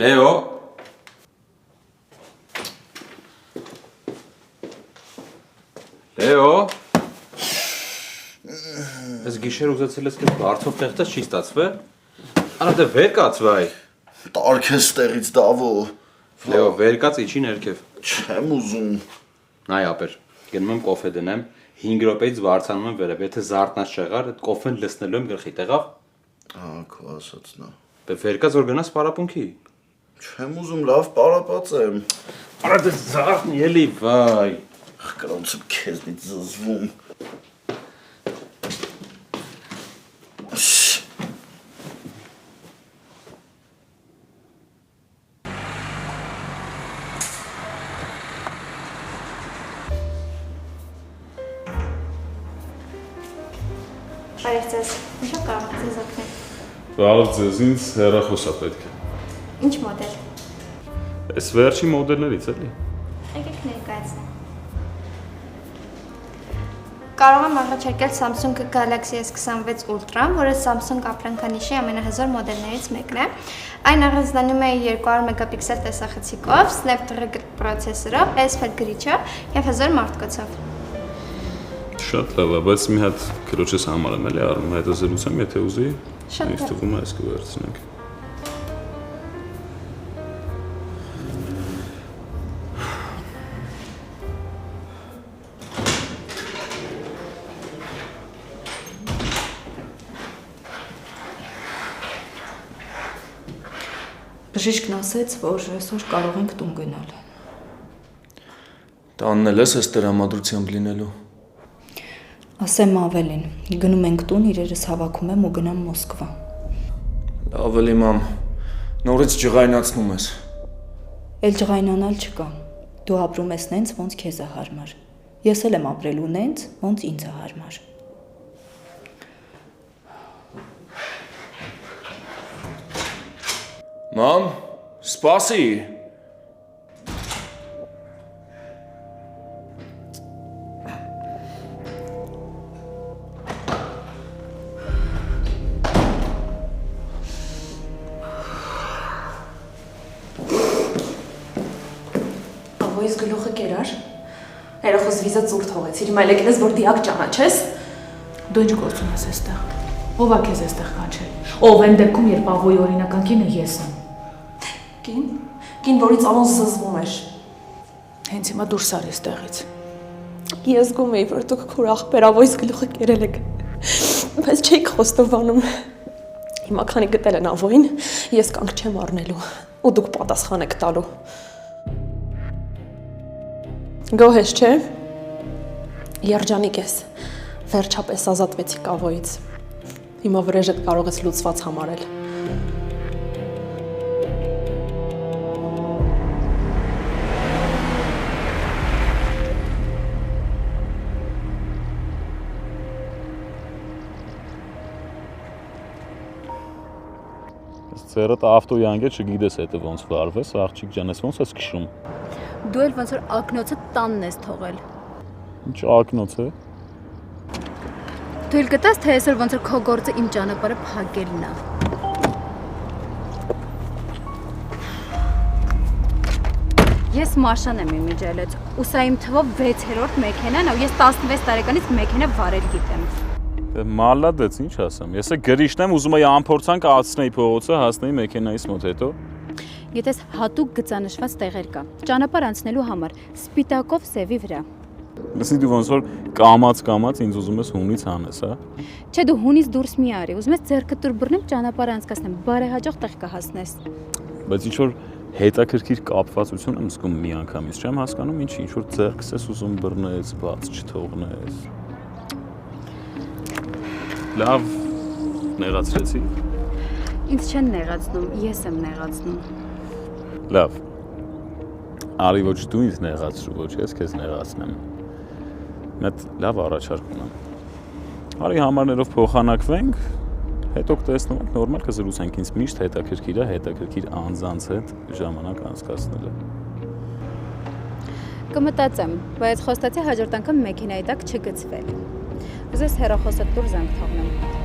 Լեո Լեո Ես գիշեր ուզեցել ես քեզ բարձով տեղտես չի ստացվել Արա դե վեր կացվայ Տարքես տեղից դավո Լեո վեր կաց իջի ներքև Չեմ ուզում Նայ ապեր գնում եմ կոֆե դնեմ 5 րոպեից վարձանում եմ վերև եթե զարթնած չեղար այդ կոֆեն լցնելու եմ գլխի տեղավ քո ասածն է Բե վեր կաց որ գնաս պարապունքի Չեմ ուզում լավ պարապած եմ Արա դե զարթնի էլի վայ Կրոնց եմ քեզնից զզվում Բարև ձեզ, ինչա կարող ձեզ օգնել։ Բարև ձեզ, ինձ հեռախոս է պետք։ Ինչ մոդել։ Այս վերջի մոդելներից էլի։ Եկեք ներկայացնեմ։ Կարող եմ առաջարկել Samsung Galaxy S26 Ultra, որը Samsung ապրանքանիշի ամենահզոր մոդելներից մեկն է։ Այն առանձնանում է 200 մեգապիքսել տեսախցիկով, Snapdragon պրոցեսորով, S-Pen գրիչով եւ հզոր մարտկոցով։ Շատ լավ է, բայց մի հատ քրոջս համար եմ էլի առնում, հետազոտում եմ, եթե ուզի, ինձ թվում է այս կվերցնենք։ Բժիշկն ասեց, որ այսօր կարող ենք տուն գնալ։ Տանն էլ ես տրամադրությամբ լինելու։ Ասեմ ավելին, գնում ենք տուն, իրերս հավաքում եմ ու գնամ Մոսկվա։ Լավ էլի մամ, նորից ջղայնացնում ես։ Էլ ջղայնանալ չկա։ Դու ապրում ես նենց, ոնց քեզ է հարմար։ Ես էլ եմ ապրելու նենց, ոնց ինձ է հարմար։ Մամ, սպասի։ Ահոյս գլուխը կերար։ Երախոս վիզա ծուր թողեցիր, հիմա ելեկնես, որ դիակ ճանաչես։ Դու ինչ գործ ունես այստեղ։ Ո՞վ է քեզ այստեղ կանչել։ Ով են դեպքում, երբ Աղոյի օրինական կինը ես եմ։ Կին, որից անոն զզվում էր։ Հենց հիմա դուրս արի այստեղից։ Ես զգում էի, որ դուք քուր աղբեր Աղոյս գլուխը կերել եք։ Բայց չէիք խոստովանում։ Հիմա քանի գտել են Աղոյին, ես կանգ չեմ առնելու, ու դուք պատասխան եք տալու։ Գոհ ես, չէ՞։ Երջանիկ ես։ Վերջապես ազատվեցիք Աղոյից։ Հիմա վրեժդ կարող ես լուծված համարել։ Ծերդ ավտոյանք է, չգիտես հետը ոնց վարվես, աղջիկ ջան, ես ոնց ես քշում։ Դու էլ ոնց որ ակնոցը տանն ես թողել։ Ինչ ակնոց է։ Դու էլ գտած թե այսօր ոնց որ քո գործը իմ ճանապարհը փակելն է։ Ես Մաշան եմ իմիջելից, ու սա իմ թվով 6-րդ մեքենան է, ու ես 16 տարեկանից մեքենա վարել գիտեմ։ Դե մալադեց, ինչ ասեմ։ Ես է գրիշն եմ, ուզում եի անփորձանք ացնեի փողոցը, հասնեի մեքենայից մոտ հետո։ Եթե հատուկ գծանշված տեղեր կա, ճանապարհ անցնելու համար, սպիտակով սևի վրա։ Լսի դու ոնց որ կամած ինձ ուզում ես հունից հանես, հա։ Չէ, դու հունից դուրս մի արի, ուզում ես ձեռքը տուր բռնեմ, ճանապարհ անցկացնեմ, բարեհաջող տեղ կհասնես։ Բայց ինչ որ հետաքրքիր կապվածություն եմ զգում մի անգամից, չեմ հասկանում ինչ որ ձեռքս ես ուզում բռնես, բաց չթողնես։ Լավ, նեղացրեցի։ Ինձ չեն նեղացնում, ես եմ նեղացնում։ Լավ։ Արի ոչ դու ինձ նեղացրու, ոչ ես քեզ նեղացնեմ։ Մեծ լավ առաջարկ ունեմ։ Արի համարներով փոխանակվենք, հետո կտեսնենք, նորմալ կզրուցենք, ինձ միշտ հետաքրքիր է, հետաքրքիր անձանց հետ ժամանակ անցկացնելը։ Կմտածեմ, բայց խոստացի հաջորդ անգամ մեքենայի տակ չգցվել։ Ուզես հեռախոսը դուր զանգ թողնեմ։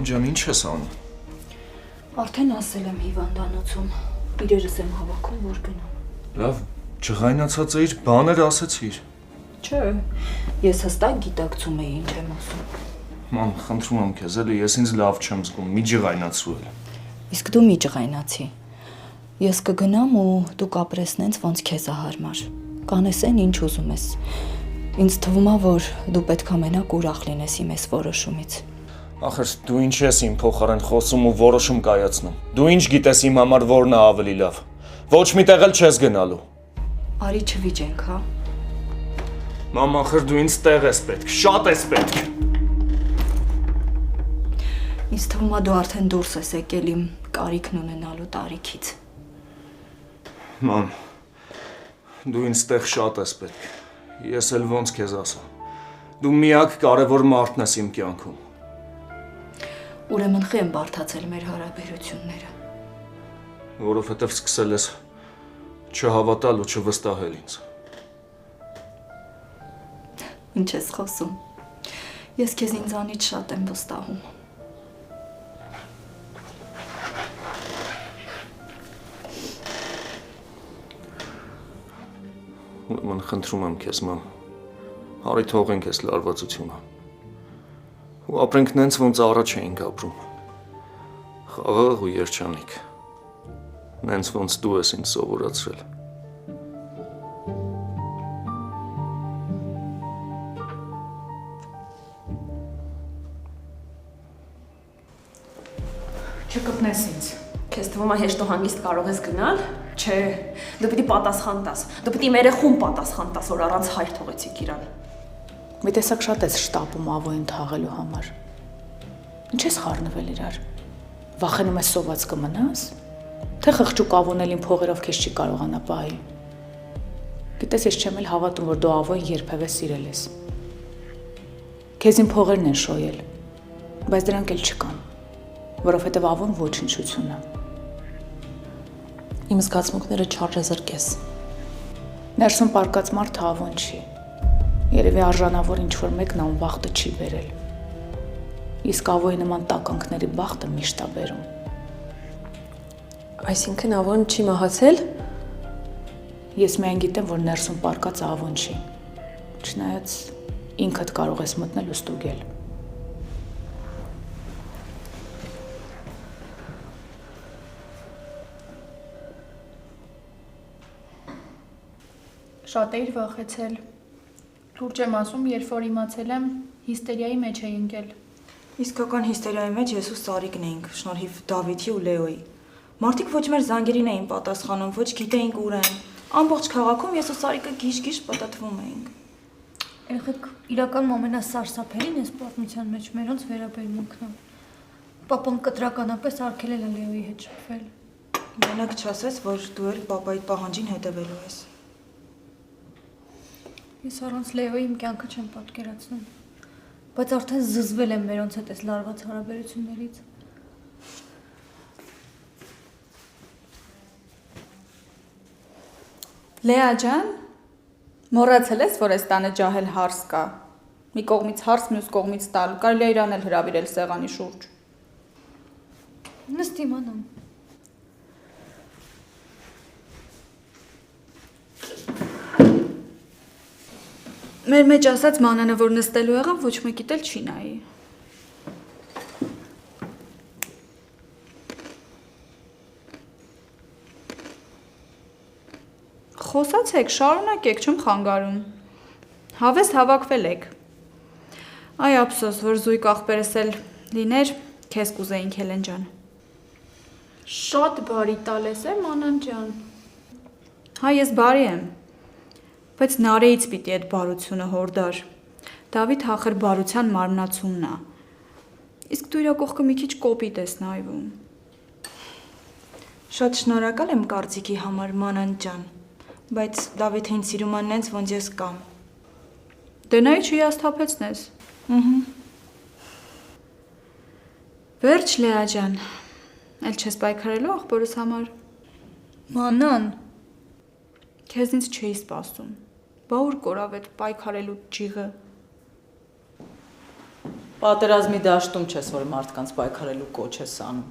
Մամ ջան, ինչ ես անում։ Արդեն ասել եմ հիվանդանոցում։ Իրերս եմ հավաքում, որ գնամ։ Լավ, չղայնացած էիր, բաներ ասեցիր։ Չէ, ես հստակ գիտակցում էի ինչ եմ ասում։ Մամ, խնդրում եմ քեզ, էլի ես ինձ լավ չեմ զգում, մի ջղայնացրու էլ։ Իսկ դու մի ջղայնացի։ Ես կգնամ ու դու կապրես նենց ոնց քեզ է հարմար։ Կանես ինչ ուզում ես։ Ինձ թվում է, որ դու պետք է մենակ ուրախ լինես իմ այս որոշումից։ Ախր դու ինչ ես իմ փոխարեն խոսում ու որոշում կայացնում։ Դու ինչ գիտես իմ համար որն է ավելի լավ։ Ոչ միտեղ էլ չես գնալու։ Արի չվիճենք, հա։ Մամ, ախր դու ինձ տեղ ես պետք, շատ ես պետք։ Ինձ թվում է դու արդեն դուրս ես եկել իմ կարիքն ունենալու տարիքից։ Մամ, դու ինձ տեղ շատ ես պետք։ Ես էլ ոնց քեզ ասեմ։ Դու միակ կարևոր մարդն ես իմ կյանքում։ Ուրեմն խի եմ բարդացել մեր հարաբերությունները։ Որովհետև սկսել ես չհավատալ ու չվստահել ինձ։ Ինչ ես խոսում։ Ես քեզ ինձանից շատ եմ վստահում։ Ուրեմն խնդրում եմ քեզ, մամ, արի թողենք այս լարվածությունը։ Ու ապրենք նենց ոնց առաջ էինք ապրում։ Խաղաղ ու երջանիկ։ Նենց ոնց դու ես ինձ սովորացրել։ Չկպնես ինձ։ Քեզ թվում է հեշտ ու հանգիստ կարող ես գնալ։ Չէ, դու պիտի պատասխան տաս։ Դու պիտի երեխուն պատասխան տաս, որ առանց հայր թողեցիք իրան։ Մի տեսակ շատ ես շտապում ավոյին թաղելու համար։ Ինչ ես խառնվել իրար։ Վախենում ես սոված կմնաս։ Թե խղճուկ ավոն իմ փողերով քեզ չի կարողանա պահի։ Գիտես, ես չեմ էլ հավատում, որ դու ավոյին երբևէ սիրել ես։ Քեզ իմ փողերն են շոյել, բայց դրանք էլ չկան, որովհետև ավոն ոչնչություն է։ Իմ զգացմունքները չարժեզրկես։ Ներսում պարկած մարդը ավոն չի։ Երևի արժանավոր ինչ-որ մեկն ում բախտը չի բերել։ Իսկ ավոյի նման տականքների բախտը միշտ է բերում։ Այսինքն ավոն չի մահացել։ Ես միայն գիտեմ, որ ներսում պարկած ավոն չի։ Չնայած ինքդ կարող ես մտնել ու ստուգել։ Շատ էիր վախեցել։ Լուրջ եմ ասում, երբ որ իմացել եմ, հիստերիայի մեջ էի ընկել։ Իսկական հիստերիայի մեջ ես ու Սարիկն էինք, շնորհիվ Դավիթի ու Լեոյի։ Մարդիկ ոչ մեր զանգերին էին պատասխանում, ոչ գիտեինք ուր են։ Ամբողջ քաղաքում ես ու Սարիկը գիշ-գիշ պատտվում էինք։ Երեխեք, իրականում ամենասարսափելին այս պատմության մեջ մերոնց վերաբերմունքն է։ Պապան կտրականապես արգելել է Լեոյի հետ շփվել։ Մենակ չասես, որ դու էլ պապայի պահանջին հետևելու ես։ Ես առանց Լեոյի իմ կյանքը չեմ պատկերացնում, բայց արդեն զզվել եմ մերոնց հետ այս լարված հարաբերություններից։ Լեա ջան, մոռացել ես, որ այս տանը ջահել հարս կա։ Մի կողմից հարս, մյուս կողմից տալ, կարելի է իրան էլ հրավիրել սեղանի շուրջ։ Նստի իմանամ։ Մեր մեջ ասած մանանը, որ նստելու եղավ, ոչ մեկիդ էլ չի նայի։ Խոսացեք, շարունակեք, չեմ խանգարում։ Հավես հավաքվել եք։ Այ ափսոս, որ զույգ աղբերս էլ լիներ, քեզ կուզեինք Հելեն ջան։ Շատ բարի տալես է, մանան ջան։ Հա, ես բարի եմ։ Բայց Նարեից պիտի այդ բարությունը հորդար։ Դավիթ հախր բարության մարմնացումն է։ Իսկ դու իր կողքը մի քիչ կոպիտ ես նայվում։ Շատ շնորհակալ եմ կարծիքի համար, մանան ջան, բայց Դավիթին սիրում են նենց, ոնց ես կամ։ Դե նայ չհիասթափեցնես։ Վերջ Լեա ջան, էլ չես պայքարելու աղբորս համար։ Մանան, քեզնից չէի սպասում։ Բա ուր կորավ այդ պայքարելու ջիղը։ Պատերազմի դաշտում չես, որ մարդկանց պայքարելու կոչ ես անում։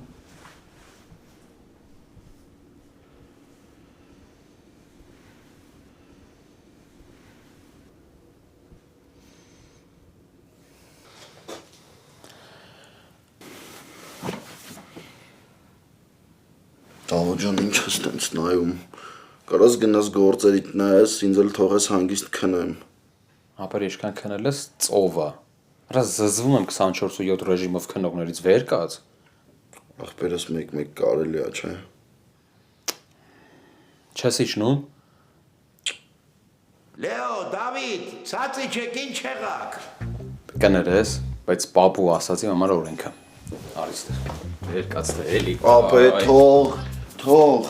Տավոջան, ինչ ես տենց նայում։ Կարաս գնաս գործերիդ նայես, ինձ էլ թողես հանգիստ քնեմ։ Ապեր ինչքան քնել ես ծովա։ Արա զզվում եմ 24/7 ռեժիմով քնողներից վեր կաց։ Ախպերս մեկ-մեկ կարելի է, չէ։ Չես իջնում։ Լեո, Դավիթ, ցածիչեք ինչ եղաք։ Կներես, բայց պապու ասացի համար օրենքը։ Արիստեղ։ Վեր կաց թե էլի։ Ապե, թող։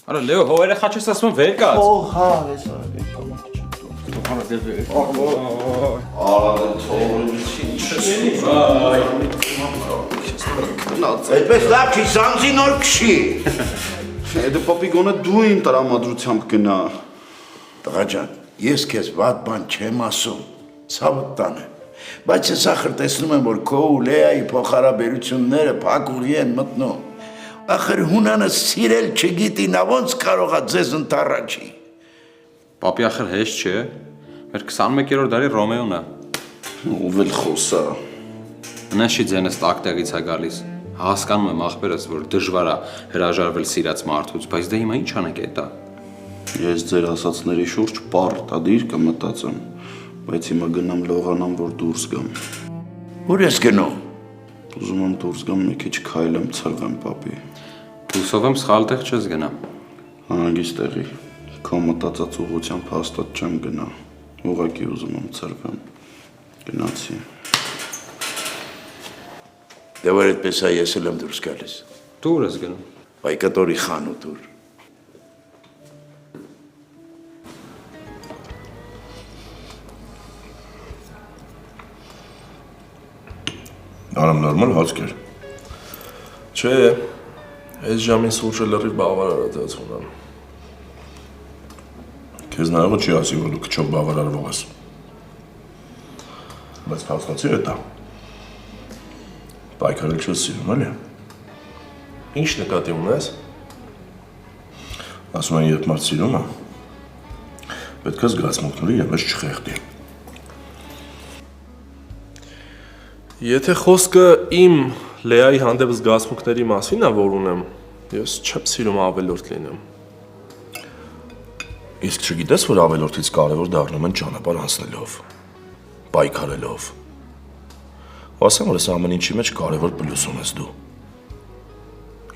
Արա Լեո, հո երեխա չես ասում վեր կաց։ Թող, հա, ես Այդպես լավ չի, սանձի նոր քշի։ Դու պապի գոնե դու իմ տրամադրությամբ գնա։ Տղա ջան, ես քեզ վատ բան չեմ ասում, ցավդ տանը։ Բայց ես ախր տեսնում եմ, որ քո ու Լեայի փոխհարաբերությունները փակուղի են մտնում։ Ախր հունանը սիրել չգիտի, նա ոնց կարող է ձեզ ընտառաջի։ Պապի ախր հեշտ չէ։ Մեր 21-րդ դարի Ռոմեոն է։ Ով էլ խոսա։ Նշի ձենս տակտեղից է գալիս։ Հասկանում եմ ախպերս, որ դժվար է հրաժարվել սիրած մարդուց, բայց դե հիմա ինչ անենք էտա։ Ես ձեր ասածների շուրջ պարտադիր կմտածեմ, բայց հիմա գնամ լողանամ, որ դուրս գամ։ Ուր ես գնում։ Ուզում եմ դուրս գամ, մի քիչ քայլեմ, ցրվեմ, պապի։ Հուսով եմ սխալ տեղ չես գնա։ Հանգիստ տեղի։ Քո մտածած ուղղությամբ հաստատ չեմ գնա։ Ուղղակի ուզում եմ ցրվեմ։ Գնացի։ Դե որ այդպես է, ես էլ եմ դուրս գալիս։ Դու ուր ես գնում։ Բայկատորի խանութ ուր։ Արամ նորմալ հաց կեր։ Չէ, այս ժամին սուրճը լրիվ բավարար է դարձում ան։ Քեզ նայողը չի ասի, որ դու քչով բավարարվող ես։ Բայց փաստացի է դա։ Պայքարել չես սիրում, էլի։ Ինչ նկատի ունես։ Ասում են, երբ մարդ սիրում է, պետք է զգացմունքների ևս չխեղդի։ Եթե խոսքը իմ Լեայի հանդեպ զգացմունքների մասին է, որ ունեմ, ես չեմ սիրում ավելորդ լինեմ։ Իսկ չգիտես, որ ավելորդից կարևոր դառնում են ճանապարհ անցնելով, պայքարելով։ Ու ասեմ, որ այս ամեն ինչի մեջ կարևոր պլյուս ունես դու։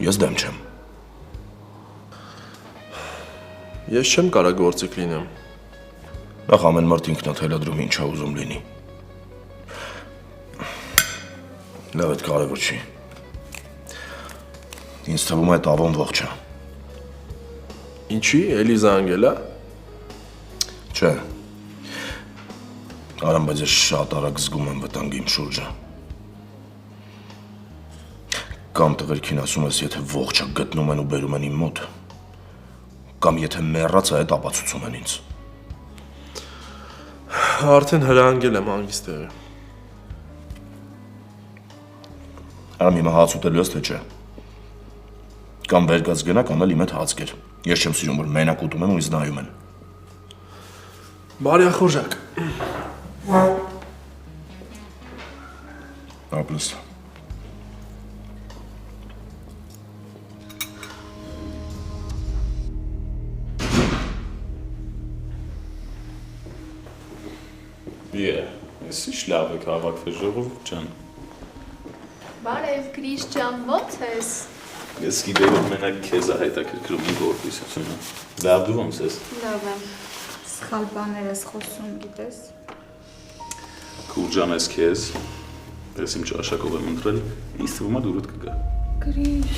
Ես դեմ չեմ։ Ես չեմ կարող գործիք լինեմ։ Նախ ամեն մարդ ինքնաթելադրում ինչ է ուզում լինի։ Լավ էդ կարևոր չի։ Ինձ թվում է այդ ավոն ողջ է։ Ինչի, էլի զանգել է։ Չէ։ Արամ, բայց ես շատ արագ զգում եմ վտանգի իմ շուրջը։ Կամ տղերքին ասում ես, եթե ողջը գտնում են ու բերում են իմ մոտ, կամ եթե մեռած է, այդ ապացուցում են ինձ։ Արդեն հրանգել եմ հանգիստ տեղի։ Արամ, հիմա հաց ուտելու ես, թե չէ։ Կամ վեր կաց գնա, կամ էլ իմ հետ հաց կեր։ Ես չեմ սիրում, որ մենակ ուտում եմ ու ինձ նայում են։ Բարյախորժակ։ Ապրես։ Ես ինչ լավ եք հավաքվել ժողովուրդ ջան։ Բարև Քրիշչյան, ո՞նց ես։ Ես գիտեի, որ մենակ քեզ է հետաքրքրում իմ գործունեությունը։ Լավ դու ոնց ես։ Լավ եմ։ Սխալ բաներ ես խոսում, գիտես։ Քուրջան ես քեզ։ Ես իմ ճաշակով եմ ընտրել, ինձ թվում է դուրդ կգա։ Քրիշ։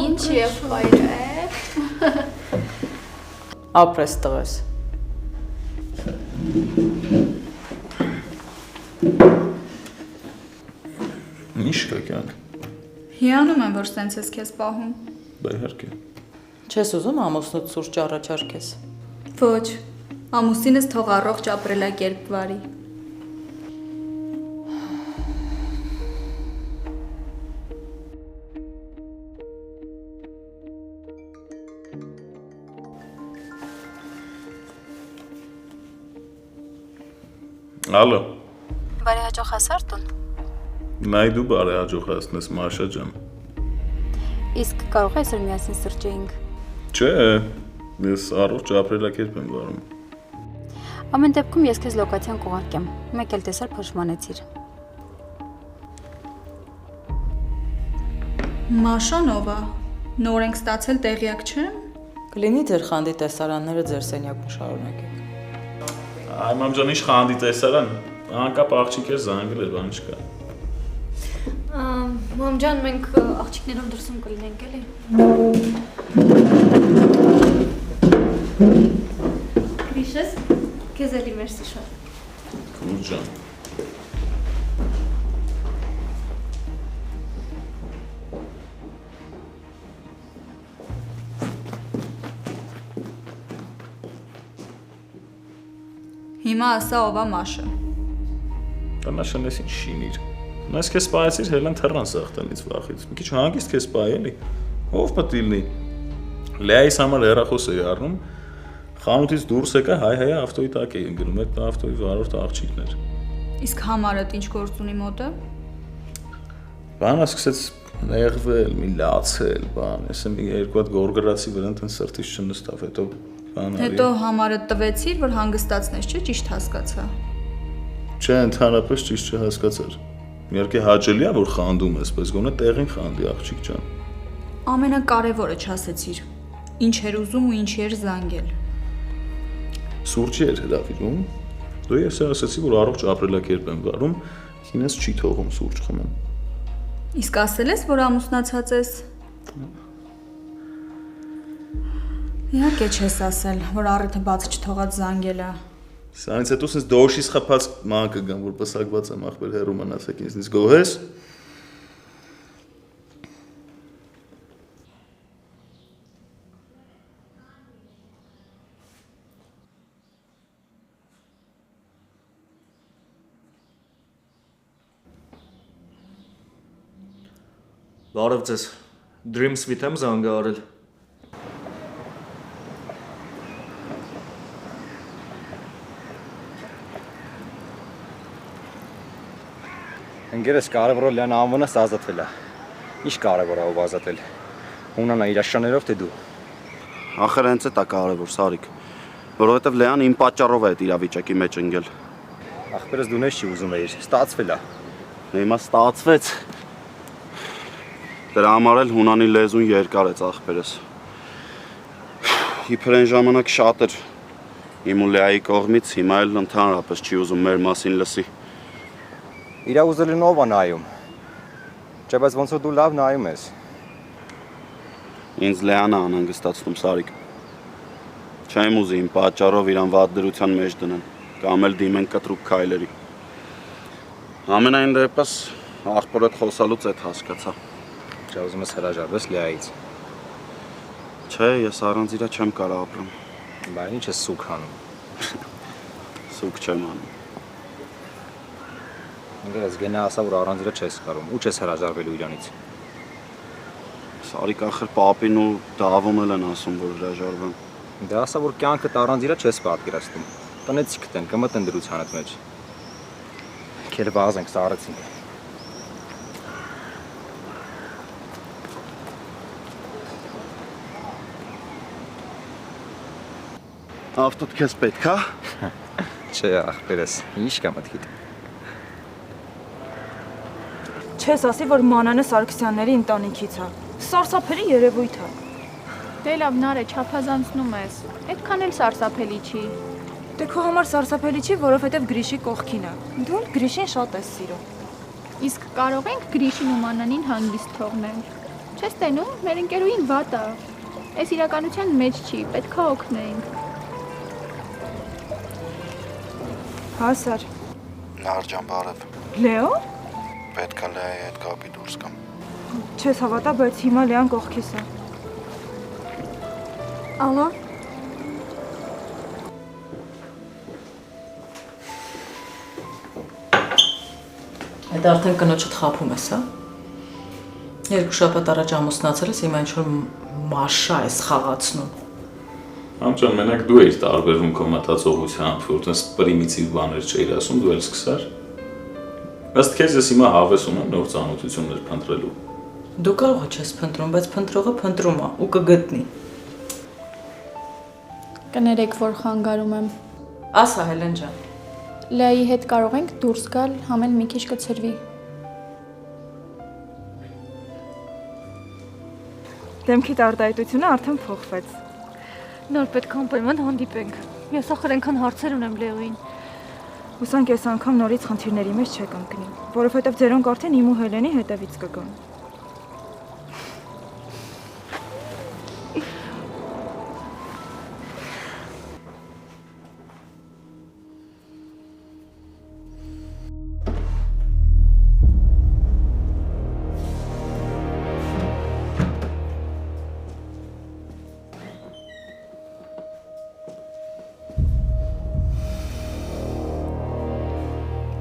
Ինչ եղբայր է։ Ապրես տղես։ Ինչ կա կյանք։ Հիանում եմ, որ սենց ես քեզ պահում։ Բա իհարկե։ Չես ուզում ամուսնուդ սուրճ առաջարկես։ Ոչ, ամուսինս թող առողջ ապրելակերպ վարի։ Ալո։ Բարեհաջող հասար տուն։ Նայ դու բարեհաջող հասնես Մաշա ջան։ Իսկ կարող ես որ միասին սրճեինք։ Չէ, ես առողջ ապրելակերպ եմ վարում։ Ամեն դեպքում ես քեզ լոկացիան կուղարկեմ։ Մեկ էլ տեսար փոշմանեցիր։ Մաշանովա, նոր ենք ստացել տեղյակ չեմ։ Կլինի ձեր խանդի տեսարանները ձեր սենյակում շարունակեք։ Այ մամ ջան, ինչ խանդի տեսարան, անկապ աղջիկ էր զանգել էր, բան չկա։ Մամ ջան, մենք աղջիկներով դրսում կլինենք էլի։ Գրիշես, քեզ էլի մերսի շատ։ Քուր ջան։ Հիմա ասա ովա Մաշը։ Տնաշն ես ինչ շինիր։ Ես քեզ սպայեցիր Հելեն թռան սախտանից վախից։ Մի քիչ հանգիստ քեզ սպայ էլի։ Ով պետք լինի։ Լեայիս համար հեռախոս էի առնում։ Խանութից դուրս եկա հայ-հայ ավտոյի տակ էի ընկնում, այդ ավտոյի վարորդ աղջիկներ։ Իսկ համարդ ինչ գործ ունի մոտը։ Բանը սկսեց նեղվել, մի լացել, բան, ես մի երկու հատ գորգրացի վրա ընդ սրտից չնստավ, հետո բան արի։ Հետո համարդ տվեցիր, որ հանգստացնես, չէ՞, ճիշտ հասկացա։ Չէ, ընդհանրապես ճիշտ չհասկացար։ Իհարկե հաճելի է որ խանդում ես, բայց գոնե տեղին խանդի աղջիկ ջան։ Ամենակարևորը չասեցիր։ Ինչ էր ուզում ու ինչի էր զանգել։ Սուրճի էր հրավիրում։ Դու ես ասացի, որ առողջ ապրելակերպ եմ վարում, ինձ չի թողում սուրճ խմեմ։ Իսկ ասել ես, որ ամուսնացած ես։ Իհարկե չես ասել, որ առիթը բաց չթողած զանգելա։ Սրանից հետո sense դոշից խփած ման կգամ, որ պսակված եմ ախպեր հերու մնացեք ինձնից գոհես։ Բարև ձեզ։ Dream Suite եմ զանգահարել։ Ընկերս կարևորը լյան անվնաս ազատվել է։ Ինչ կարևոր է ով ազատել։ Հունանա իր աշաներով թե դու։ Ախր հենց է կարևոր Սարիկ, որովհետև Լեան իմ պատճառով է այդ իրավիճակի մեջ ընկել։ Ախպերս դու նես չի ուզում էիր, ստացվել է։ Հիմա ստացվեց։ Դրա համար էլ Հունանի լեզուն երկար է ախպերս։ Իբր այն ժամանակ շատ էր իմ ու Լեայի կողմից, հիմա էլ ընդհանրապես չի ուզում մեր մասին լսի։ Իրա ուզելին ով է նայում։ Չէ, բայց ոնց որ դու լավ նայում ես։ Ինձ Լեանը անհանգստացնում Սարիկ։ Չեմ ուզի իմ պատճառով իրան վատ դրության մեջ դնեն, կամ էլ դիմեն կտրուկ քայլերի։ Ամենայն դեպս աղբորդ խոսալուց այդ հասկացա։ Չէ, ուզում ես հրաժարվես Լեայից։ Չէ, ես առանց իրա չեմ կարող ապրում։ Բա ինչ ես սուկ հանում։ Սուկ չեմ անում։ Ինձ գնա ասա, որ առանց իրա չես կարող։ Ու չես հրաժարվելու իրանից։ Սարիկ ախր պապին ու Դավում էլ են ասում, որ հրաժարվեմ։ Դե ասա, որ կյանքդ առանց իրա չես պատկերացնում։ Տնեցիքդ են, կմտնեն դրությանդ մեջ։ Քեր վազ ենք սարեցինք։ Ավտոդ քեզ պետք է։ Չէ, ախպերս, ինչ կա մտքիդ։ Չես ասի, որ Մանանը Սարգսյանների ընտանիքից է։ Սարսափելի երևույթ է։ Դե լավ, Նարե, չափազանցնում ես։ Այդքան էլ սարսափելի չի։ Դե քո համար սարսափելի չի, որովհետև Գրիշի կողքին է։ Դու էլ Գրիշին շատ ես սիրում։ Իսկ կարող ենք Գրիշին ու Մանանին հանգիստ թողնել։ Չես տենում, մեր ընկերուհին վատ է։ Այս իրականության մեջ չի, պետք է օգնենք։ Հասար։ Նար ջան, բարև։ Լեո։ Պետք է Լեայի հետ կապի դուրս գամ։ Չես հավատա, բայց հիմա Լեան կողքիս է։ Ալո։ Այդ արդեն կնոջդ խափում ես, հա։ Երկու շաբաթ առաջ ամուսնացել ես, հիմա ինչ-որ Մաշա ես խաղացնում։ Ամջան, մենակ դու էիր տարբերվում քո մտածողությամբ, որ տես պրիմիտիվ բաներ չէիր ասում, դու էլ սկսար։ Ըստ քեզ ես հիմա հավես ունեմ նոր ծանոթություններ փնտրելու։ Դու կարող ես փնտրում, բայց փնտրողը փնտրում է ու կգտնի։ Կներեք, որ խանգարում եմ։ Ասա Հելեն ջան։ Լեայի հետ կարող ենք դուրս գալ, համեն մի քիչ կցրվի։ Դեմքի արտահայտությունը արդեն փոխվեց։ Նոր պետք է անպայման հանդիպենք։ Ես ախր այնքան հարցեր ունեմ Լեոին։ Հուսանք այս անգամ նորից խնդիրների մեջ չեք ընկնի, որովհետև ձերոնք արդեն իմ ու Հելենի հետևից կգան։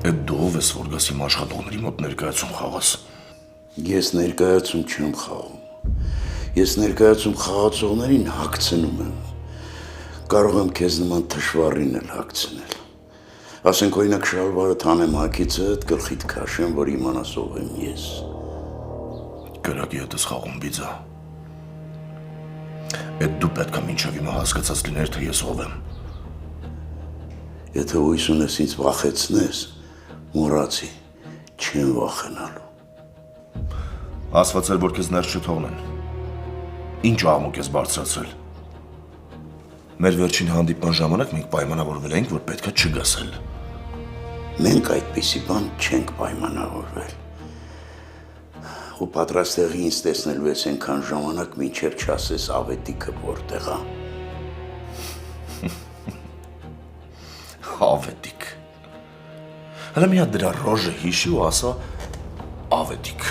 Այդ դու ով ես, որ գաս իմ աշխատողների մոտ ներկայացում խաղաս։ Ես ներկայացում չեմ խաղում։ Ես ներկայացում խաղացողներին հագցնում եմ։ Կարող եմ քեզ նման թշվառին էլ հագցնել։ Ասենք օրինակ շալվարը թանեմ հագիցդ, գլխիդ քաշեմ, որ իմանաս ով եմ ես։ Կրակի հետ ես խաղում բիձա։ Այդ դու պետք է մինչև հիմա հասկացած լիներ, թե ես ով եմ։ Եթե հույս ունես ինձ վախեցնես, մոռացի, չեմ վախենալու։ Ասված էր, որ քեզ ներս չթողնեն։ Ինչ աղմուկ ես բարձրացրել։ Մեր վերջին հանդիպման ժամանակ մենք պայմանավորվել էինք, որ պետք է չգասել։ Մենք այդպիսի բան չենք պայմանավորվել։ Ու պատրաստ եղի ինձ տեսնելու ես այնքան ժամանակ, մինչև չասես ավետիքը որտեղ է։ Ավետիք։ Հələ մի հատ դրա ռոժը հիշի ու ասա ավետիք։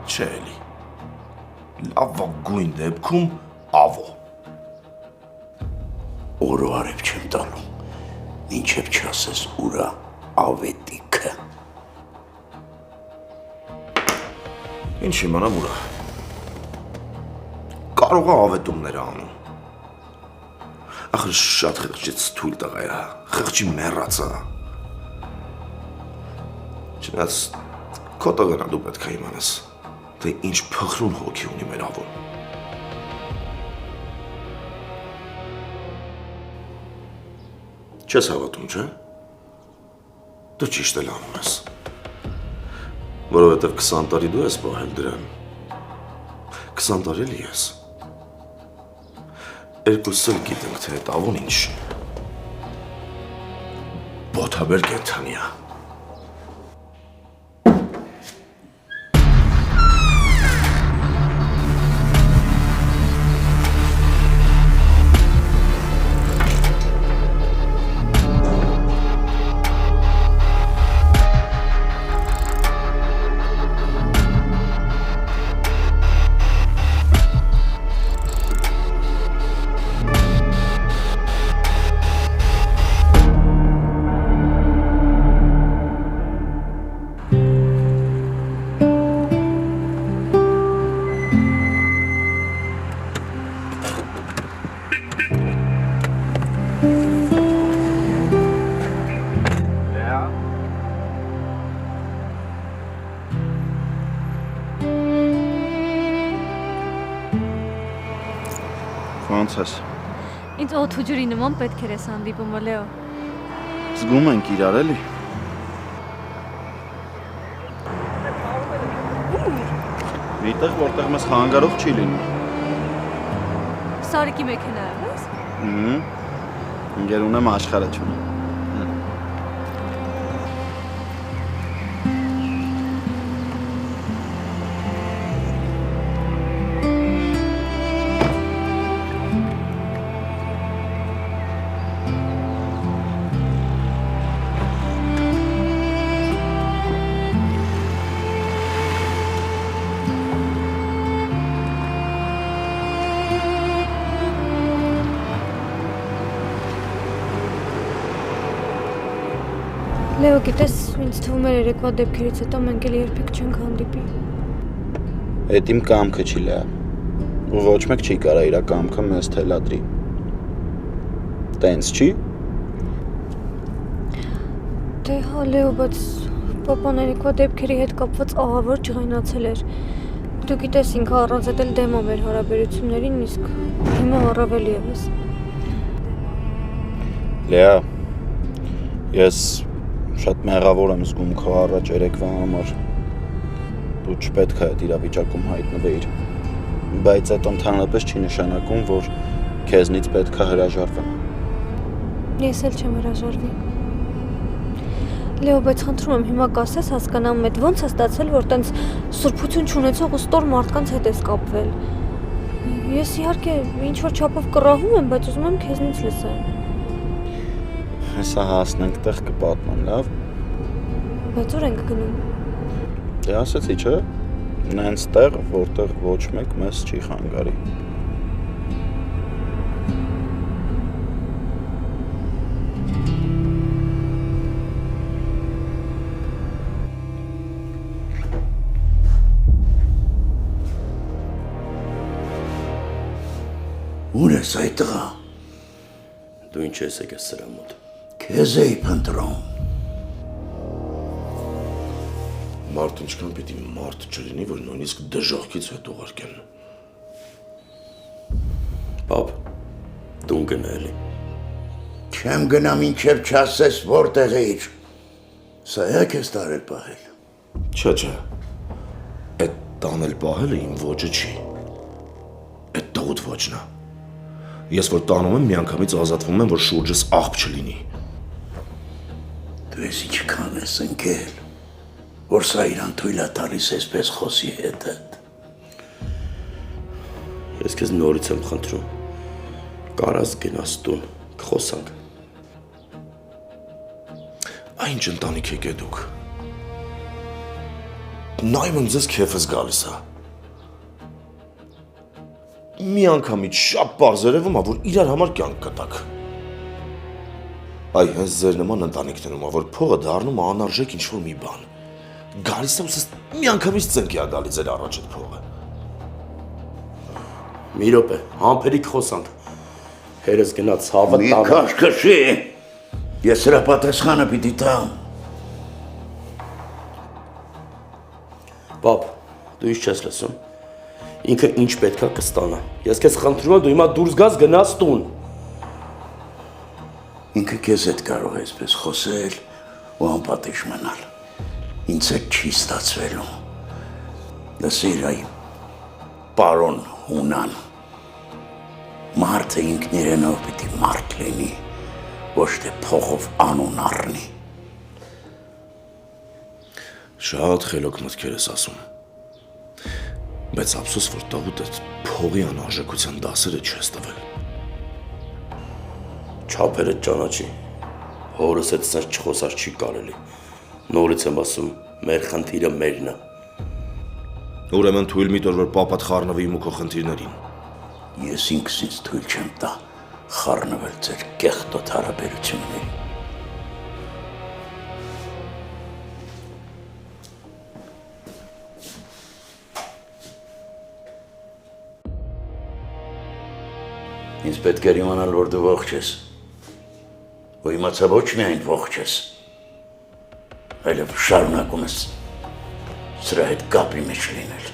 Չէ էլի։ Լավագույն դեպքում ավո։ Օրո արև չեմ տալու, մինչև չասես ուրա ավետիքը։ Ինչ իմանամ ուրա։ Կարող է ավետումներ անում։ Ախր շատ խղճից թույլ տղա է, խղճի մեռածա։ Չնայած քո տղան դու պետք է իմանաս, թե ինչ փխրուն հոգի ունի մեր ավոն։ Չես հավատում, չէ՞։ Դու ճիշտ էլ անում ես։ Որովհետև 20 տարի դու ես պահել դրան։ 20 տարի էլ ես։ Երկուսս էլ գիտենք, թե այդ ավոն ինչ բոթաբեր կենդանի է։ Ոնց ես։ Ինձ օդ ու ջրի նման պետք էր ես հանդիպումը, Լեո։ Զգում ենք իրար էլի։ Միտեղ, որտեղ մեզ խանգարող չի լինում։ Սարիկի մեքենա է, ես։ Ինգեր ունեմ աշխարհը չունեմ։ Լեո, գիտես, ինձ թվում էր երեկվա դեպքերից հետո մենք էլ երբեք չենք հանդիպի։ Էդ իմ կամքը չի լա։ ու ոչ մեկ չի կարա իր կամքը մեզ թելադրի։ Տենց չի։ Դե հա Լեո, բայց պապան Էրիկվա դեպքերի հետ կապված ահավոր ջղայնացել էր։ Դու գիտես ինքը առանց էլ դեմ է մեր հարաբերություններին, իսկ հիմա առավել ևս։ Լեա, ես շատ մեղավոր եմ զգում քո առաջ երեկվա համար։ Դու չպետք է այդ իրավիճակում հայտնվեիր, բայց այդ ընդհանրապես չի նշանակում, որ քեզնից պետք է հրաժարվեմ։ Ես էլ չեմ հրաժարվի։ Լեո, բայց խնդրում եմ հիմա կասես հասկանամ, այդ ո՞նց է ստացել, որ տենց սուրբություն չունեցող ու ստոր մարդկանց հետ ես կապվել։ Ես իհարկե ինչ որ չափով կռահում եմ, բայց ուզում եմ քեզնից լսել։ Հեսա հասնենք տեղ կպատմեմ, լավ։ Բայց ուր ենք գնում։ Դե ասեցի, չէ՞, նենց տեղ, որտեղ ոչ մեկ մեզ չի խանգարի։ Ուր ես այդ տղա։ Դու ինչ ես եկես սրա մոտ։ Քեզ էի փնտրում։ Մարդ ինչքան պիտի մարդ չլինի, որ նույնիսկ դժոխքից հետ ուղարկեն։ Պապ, դու գնա էլի։ Չեմ գնա մինչև չասես որտեղ էիր։ Սա է քեզ տարել պահել։ Չէ, այդ տանել պահելը իմ ոճը չի։ Այդ տղուտ ոճն է։ Ես որ տանում եմ, միանգամից ազատվում եմ, որ շուրջս աղբ չլինի։ Դու ես ինչքան ես ընկել, որ սա իրան թույլ է տալիս այսպես խոսի հետդ։ Ես քեզ նորից եմ խնդրում։ Կարաս գնաս տուն, կխոսանք։ Այն ինչ ընտանիք եք դուք։ Նայում եմ ձեզ քեֆս գալիս է։ Մի անգամից շատ պարզ երևում է, որ իրար համար կյանք կտակ։ Այ հենց ձեր նման ընտանիքներում է, որ փողը դառնում է անարժեք ինչ-որ մի բան։ Գալիս է ու մի անգամից ծնկի է գալիս ձեր առաջ այդ փողը։ Մի րոպե, համբերիկ խոսանք։ Հերս գնաց հավը Մի քաշքշի, ես սրա պատասխանը պիտի տամ։ Պապ, դու ինչ չես լսում։ Ինքը ինչ պետքա կստանա։ Ես քեզ խնդրում եմ դու հիմա դուրս գաս գնաս տուն։ Ինքը քեզ հետ կարող է այսպես խոսել ու անպատիժ մնալ։ Ինձ հետ չի ստացվելու։ Լսիր այ պարոն Հունան։ Մարդը ինքն իրենով պիտի մարդ լինի, ոչ թե փողով անուն առնի։ Շատ խելոք մտքեր ես ասում։ Բայց ափսոս, որ տաղուտ այդ փողի անարժեքության դասերը չես տվել։ Չափերը ճանաչի, հորս հետ սենց չխոսար չի կարելի։ Նորից եմ ասում, մեր խնդիրը մերն է։ Ուրեմն թույլ մի տոր, որ պապատ խառնվի իմ ու քո խնդիրներին։ Ես ինքս ինձ թույլ չեմ տա խառնվել ձեր կեղտոտ հարաբերություններին։ Ինձ պետք էր իմանալ, որ դու ողջ ես, ու իմացա ոչ միայն ողջ ես, այլև շարունակում ես սրա հետ կապի մեջ լինել։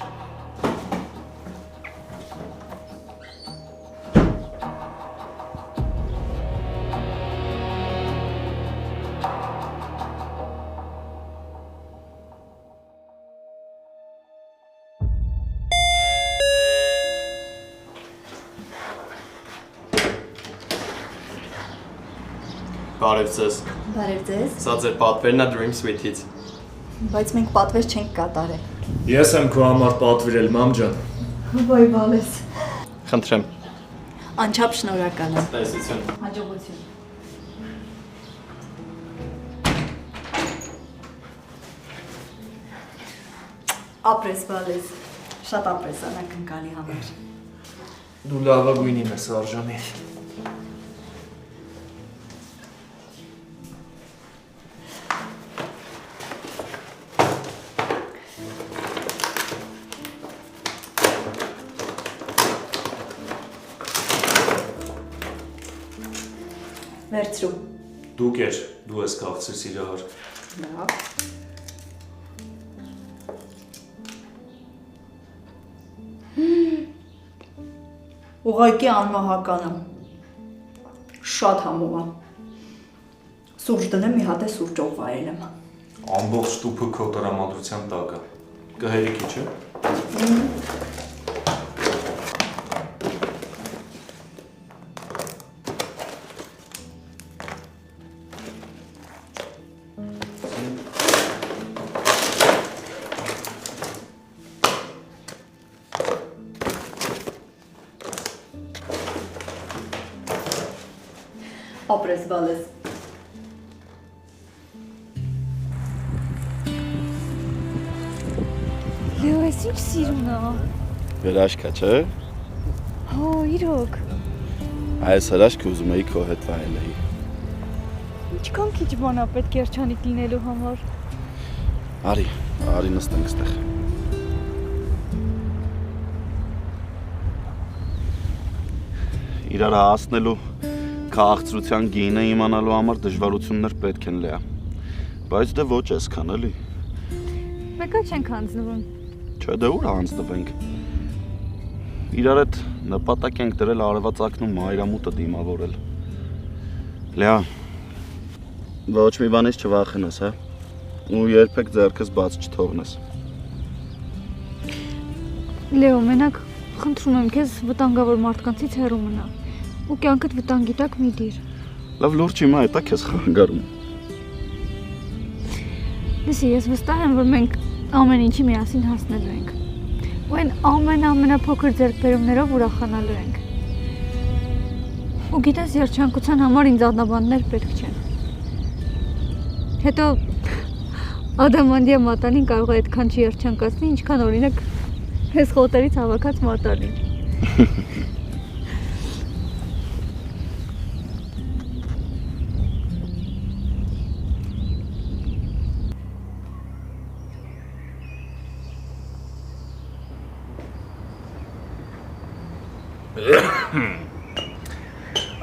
Բարև ձեզ։ Բարև ձեզ։ Սա ձեր պատվերն է Dream Suite-ից։ Բայց մենք պատվեր չենք կատարել։ Ես եմ քո համար պատվիրել, մամ ջան։ Ոյ բալես։ Խնդրեմ։ Անչափ շնորհակալ եմ։ Տեսություն։ Հաջողություն։ Ապրես բալես։ Շատ ապրես անակնկալի համար։ Դու լավագույնին ես արժանի։ Վերցրու։ Դու կեր, դու ես քաղցր սիրահար։ Լավ։ Ուղղակի անմահականը։ Շատ համով եմ։ Սուրճ դնեմ մի հատ է սուրճով վայելեմ։ Ամբողջ տուփը քո տրամադրության տակ է։ Կհերիքի, չէ՞։ Ապրես բալես։ Լեո, ես ինչ սիրուն է։ Հրաշքա, չէ՞։ Հո, իրոք։ Այս հրաշքը ուզում էի քո հետ վայելեի։ Ինչքան քիչ բան է պետք երջանիկ լինելու համար։ Արի նստենք այստեղ։ Իրար հասնելու քաղաքացիության գինը իմանալու համար դժվարություններ պետք են լեա։ Բայց դե ոչ այսքան էլի։ Մեկը չենք հանձնվում։ Չէ, դե ուր հանձնվենք։ Իրար հետ նպատակ ենք դրել արևածագն ու մայրամուտը դիմավորել։ Լեա, ոչ մի բանից չվախենաս, հա։ Ու երբեք ձեռքս բաց չթողնես։ Լեո, մենակ խնդրում եմ քեզ վտանգավոր մարդկանցից հեռու մնա։ Ու կյանքդ վտանգի տակ մի դիր։ Լավ լուրջ հիմա էտա քեզ խանգարում։ Լսի, ես վստահ եմ, որ մենք ամեն ինչի միասին հասնելու ենք։ Ու այն ամենափոքր ձեռքբերումներով ուրախանալու ենք։ Ու գիտես, երջանկության համար ինձ ադամանդներ պետք չեն։ Հետո ադամանդյա մատանին կարող է այդքան չերջանկացնի, ինչքան օրինակ հես խոտերից հավաքած մատանին։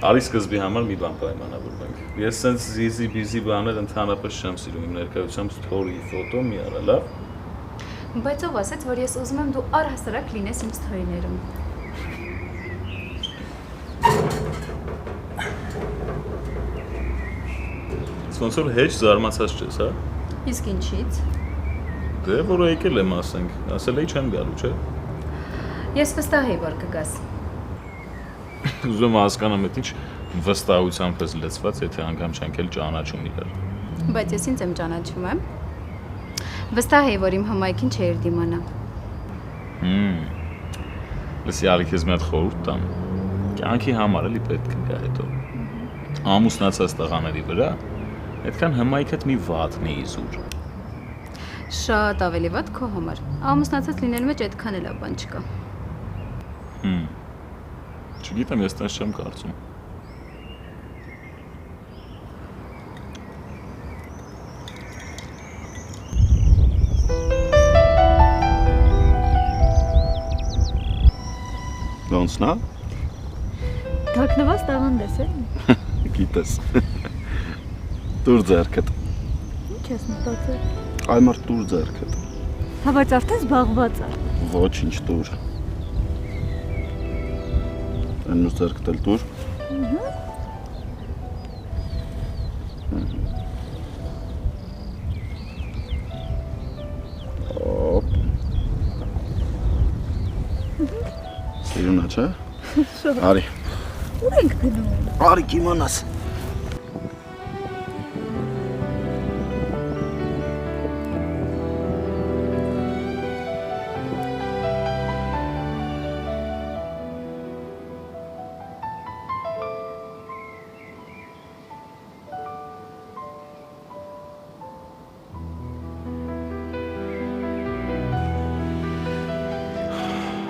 Արի սկզբի համար մի բան պայմանավորվենք։ Ես սենց զիզի-բիզի բաներ ընդհանրապես չեմ սիրում, իմ ներկայությամբ սթորի ֆոտո մի արա, լավ։ Բայց ով ասեց, որ ես ուզում եմ դու առհասարակ լինես իմ սթորիներում։ Ոնց որ հեչ զարմացած չես, հա։ Իսկ ինչից։ Դե որ եկել եմ ասենք, ասել էի չեմ գալու, չէ։ Ես վստահ եի, որ կգաս։ Ուզում հասկանամ այդ ինչ վստահությամբ ես լցված, եթե անգամ չենք էլ ճանաչում իրար։ Բայց ես ինձ եմ ճանաչում եմ։ Վստահ եի, որ իմ հմայքին չէր դիմանա։ Լսի, արի քեզ մի հատ խորհուրդ տամ։ Կյանքի համար էլի պետք է գա հետո։ Ամուսնացած տղաների վրա այդքան հմայքդ մի վատն է իզուր։ Շատ ավելի վատ քո համար։ Ամուսնացած լինելու մեջ այդքան էլ բան չկա։ Չգիտեմ, ես տես չեմ կարծում։ Ոնց նա։ Թաքնված տաղանդ ես, է՞։ Գիտես։ Դուր ձեռքդ։ Ինչ ես մտածել։ Այ մարդ դուր ձեռքդ։ Հա բայց արդեն զբաղված է։ Ոչինչ դուր։ Այնուր ձեռքդ էլ դուր։ Օպ։ Սիրունա, չէ։ Արի։ Ուր ենք գնում։ Արի կիմանաս։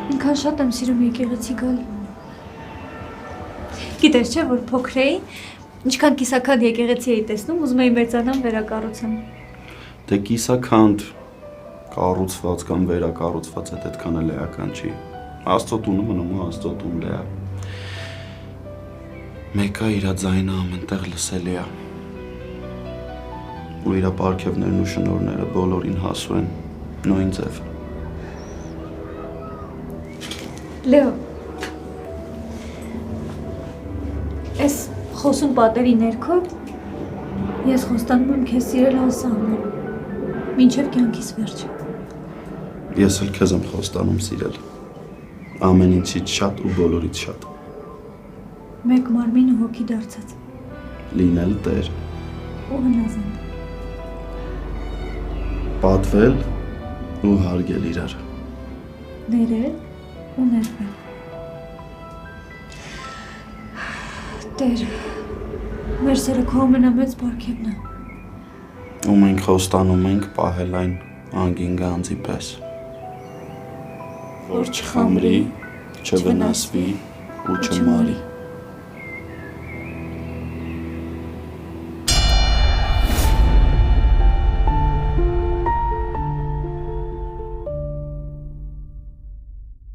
Ինքան շատ եմ սիրում եկեղեցի գալ։ Գիտես չէ, որ փոքր էի, ինչքան կիսաքանդ եկեղեցի էի տեսնում, ուզում էի մեծանամ վերակառուցեմ։ Դե կիսաքանդ կառուցված կամ վերակառուցված այդ այդքան էլ էական չի։ Աստծո տունը մնում է Աստծո տուն լեա։ Մեկը իր ձայնը ամենտեղ լսելի է։ Ու իր պարգևներն ու շնորհները բոլորին հասու են նույն ձև։ Լեո։ Այս խոսուն պատերի ներքո ես խոստանում եմ քեզ սիրել անսահման, մինչև կյանքիս վերջը։ Ես էլ քեզ եմ խոստանում սիրել։ Ամեն ինչից շատ ու բոլորից շատ։ Մեկ մարմին ու հոգի դարձած։ Լինել Տեր։ Ու հնազանդ։ Պատվել ու հարգել իրար։ Ներել ու ներվել։ Տեր, մեր սերը քո ամենամեծ պարգևն է։ Ու մենք խոստանում ենք պահել այն անգին գանձի պես, որ չխամրի, չվնասվի ու չմարի։